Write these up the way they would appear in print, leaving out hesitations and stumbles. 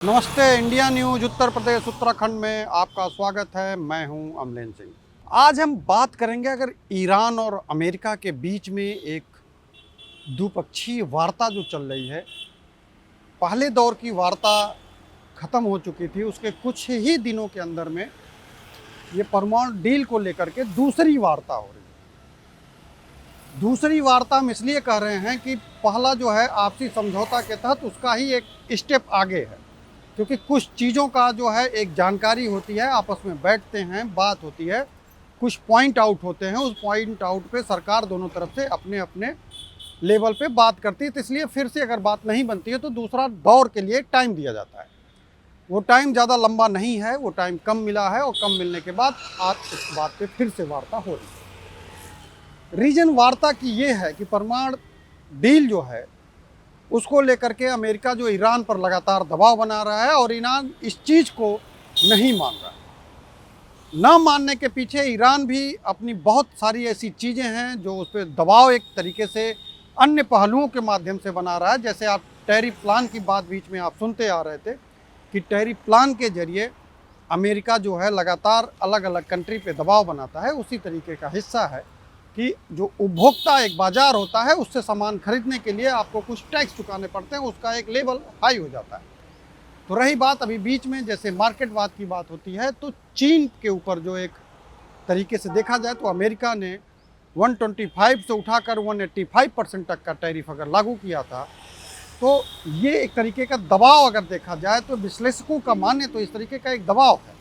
नमस्ते। India news Uttar Pradesh Uttarakhand में आपका स्वागत है। मैं हूं अमलेन सिंह। आज हम बात करेंगे अगर ईरान और अमेरिका के बीच में एक द्विपक्षीय वार्ता जो चल रही है, पहले दौर की वार्ता ख़त्म हो चुकी थी, उसके कुछ ही दिनों के अंदर में ये परमाणु डील को लेकर के दूसरी वार्ता हो रही है। दूसरी वार्ता हम इसलिए कह रहे हैं कि पहला जो है आपसी समझौता के तहत उसका ही एक स्टेप आगे है, क्योंकि कुछ चीज़ों का जो है एक जानकारी होती है, आपस में बैठते हैं, बात होती है, कुछ पॉइंट आउट होते हैं, उस पॉइंट आउट पे सरकार दोनों तरफ से अपने अपने लेवल पे बात करती है। तो इसलिए फिर से अगर बात नहीं बनती है तो दूसरा दौर के लिए टाइम दिया जाता है। वो टाइम ज़्यादा लंबा नहीं है, वो टाइम कम मिला है और कम मिलने के बाद आज इस बात पे फिर से वार्ता हो रही है। रीजन वार्ता की ये है कि परमाणु डील जो है उसको लेकर के अमेरिका जो ईरान पर लगातार दबाव बना रहा है और ईरान इस चीज़ को नहीं मान रहा है। ना मानने के पीछे ईरान भी अपनी बहुत सारी ऐसी चीज़ें हैं जो उस पर दबाव एक तरीके से अन्य पहलुओं के माध्यम से बना रहा है। जैसे आप टैरिफ प्लान की बात बीच में आप सुनते आ रहे थे कि टैरिफ प्लान के जरिए अमेरिका जो है लगातार अलग अलग कंट्री पे दबाव बनाता है। उसी तरीके का हिस्सा है कि जो उपभोक्ता एक बाजार होता है उससे सामान खरीदने के लिए आपको कुछ टैक्स चुकाने पड़ते हैं, उसका एक लेवल हाई हो जाता है। तो रही बात अभी बीच में जैसे मार्केटवाद की बात होती है, तो चीन के ऊपर जो एक तरीके से देखा जाए तो अमेरिका ने 125 से उठाकर 185% तक का टैरिफ अगर लागू किया था, तो ये एक तरीके का दबाव अगर देखा जाए तो विश्लेषकों का माने तो इस तरीके का एक दबाव है।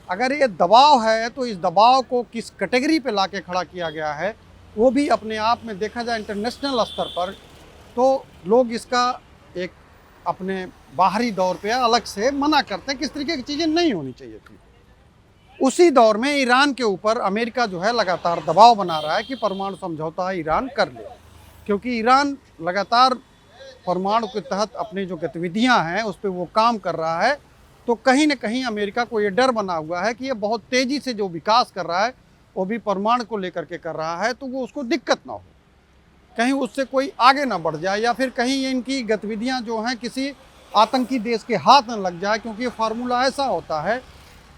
अगर ये दबाव है तो इस दबाव को किस कैटेगरी पे लाके खड़ा किया गया है, वो भी अपने आप में देखा जाए इंटरनेशनल स्तर पर, तो लोग इसका एक अपने बाहरी दौर पे अलग से मना करते हैं कि इस तरीके की चीज़ें नहीं होनी चाहिए थी। उसी दौर में ईरान के ऊपर अमेरिका जो है लगातार दबाव बना रहा है कि परमाणु समझौता ईरान कर ले, क्योंकि ईरान लगातार परमाणु के तहत अपनी जो गतिविधियाँ हैं उस पर वो काम कर रहा है। तो कहीं ना कहीं अमेरिका को ये डर बना हुआ है कि ये बहुत तेज़ी से जो विकास कर रहा है वो भी परमाणु को लेकर के कर रहा है, तो वो उसको दिक्कत ना हो, कहीं उससे कोई आगे ना बढ़ जाए या फिर कहीं इनकी गतिविधियां जो हैं किसी आतंकी देश के हाथ न लग जाए। क्योंकि ये फार्मूला ऐसा होता है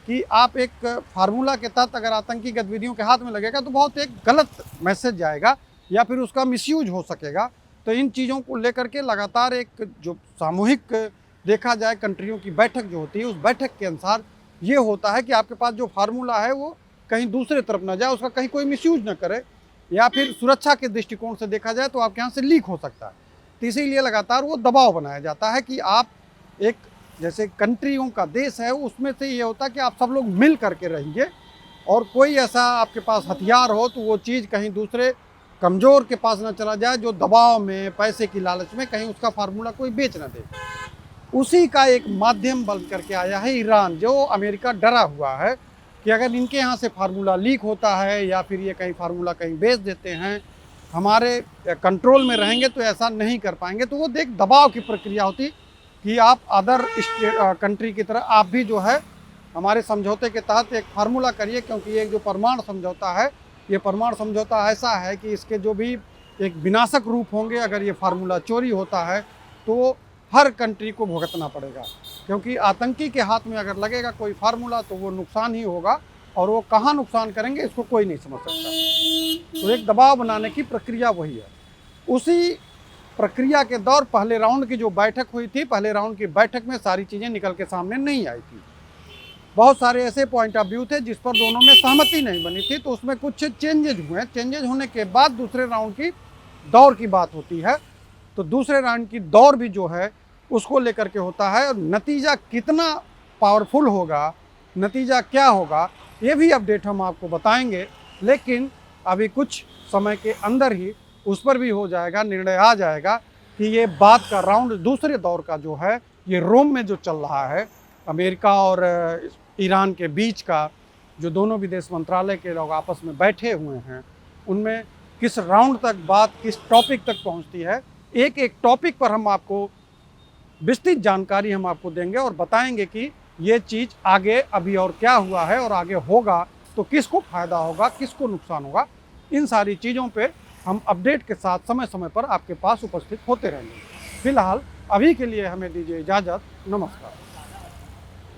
कि आप एक फार्मूला के तहत अगर आतंकी गतिविधियों के हाथ में लगेगा तो बहुत एक गलत मैसेज जाएगा या फिर उसका मिसयूज हो सकेगा। तो इन चीज़ों को लेकर के लगातार एक जो सामूहिक देखा जाए कंट्रियों की बैठक जो होती है, उस बैठक के अनुसार ये होता है कि आपके पास जो फार्मूला है वो कहीं दूसरे तरफ ना जाए, उसका कहीं कोई मिसयूज ना करे, या फिर सुरक्षा के दृष्टिकोण से देखा जाए तो आपके यहाँ से लीक हो सकता है। तो इसीलिए लगातार वो दबाव बनाया जाता है कि आप एक जैसे कंट्रियों का देश है, उसमें से ये होता है कि आप सब लोग मिल करके रहेंगे और कोई ऐसा आपके पास हथियार हो तो वो चीज़ कहीं दूसरे कमज़ोर के पास ना चला जाए जो दबाव में पैसे की लालच में कहीं उसका फार्मूला कोई बेच ना दे। उसी का एक माध्यम बन करके आया है ईरान, जो अमेरिका डरा हुआ है कि अगर इनके यहाँ से फार्मूला लीक होता है या फिर ये कहीं फार्मूला कहीं बेच देते हैं, हमारे कंट्रोल में रहेंगे तो ऐसा नहीं कर पाएंगे। तो वो देख दबाव की प्रक्रिया होती कि आप अदर कंट्री की तरह आप भी जो है हमारे समझौते के तहत एक फार्मूला करिए, क्योंकि ये जो परमाणु समझौता है, ये परमाणु समझौता ऐसा है कि इसके जो भी एक विनाशक रूप होंगे अगर ये फार्मूला चोरी होता है तो हर कंट्री को भुगतना पड़ेगा। क्योंकि आतंकी के हाथ में अगर लगेगा कोई फार्मूला तो वो नुकसान ही होगा, और वो कहाँ नुकसान करेंगे इसको कोई नहीं समझ सकता। तो एक दबाव बनाने की प्रक्रिया वही है। उसी प्रक्रिया के दौर पहले राउंड की जो बैठक हुई थी, पहले राउंड की बैठक में सारी चीज़ें निकल के सामने नहीं आई थी। बहुत सारे ऐसे पॉइंट ऑफ व्यू थे जिस पर दोनों में सहमति नहीं बनी थी, तो उसमें कुछ चेंजेज हुए। चेंजेज होने के बाद दूसरे राउंड की दौर की बात होती है, तो दूसरे राउंड की दौर भी जो है उसको लेकर के होता है, और नतीजा कितना पावरफुल होगा, नतीजा क्या होगा, ये भी अपडेट हम आपको बताएंगे। लेकिन अभी कुछ समय के अंदर ही उस पर भी हो जाएगा, निर्णय आ जाएगा कि ये बात का राउंड दूसरे दौर का जो है ये रोम में जो चल रहा है अमेरिका और ईरान के बीच का, जो दोनों विदेश मंत्रालय के लोग आपस में बैठे हुए हैं, उनमें किस राउंड तक बात किस टॉपिक तक पहुंचती है, एक एक टॉपिक पर हम आपको विस्तृत जानकारी हम आपको देंगे और बताएंगे कि ये चीज़ आगे अभी और क्या हुआ है और आगे होगा तो किसको फ़ायदा होगा, किसको नुकसान होगा। इन सारी चीज़ों पे हम अपडेट के साथ समय समय पर आपके पास उपस्थित होते रहेंगे। फिलहाल अभी के लिए हमें दीजिए इजाज़त। नमस्कार।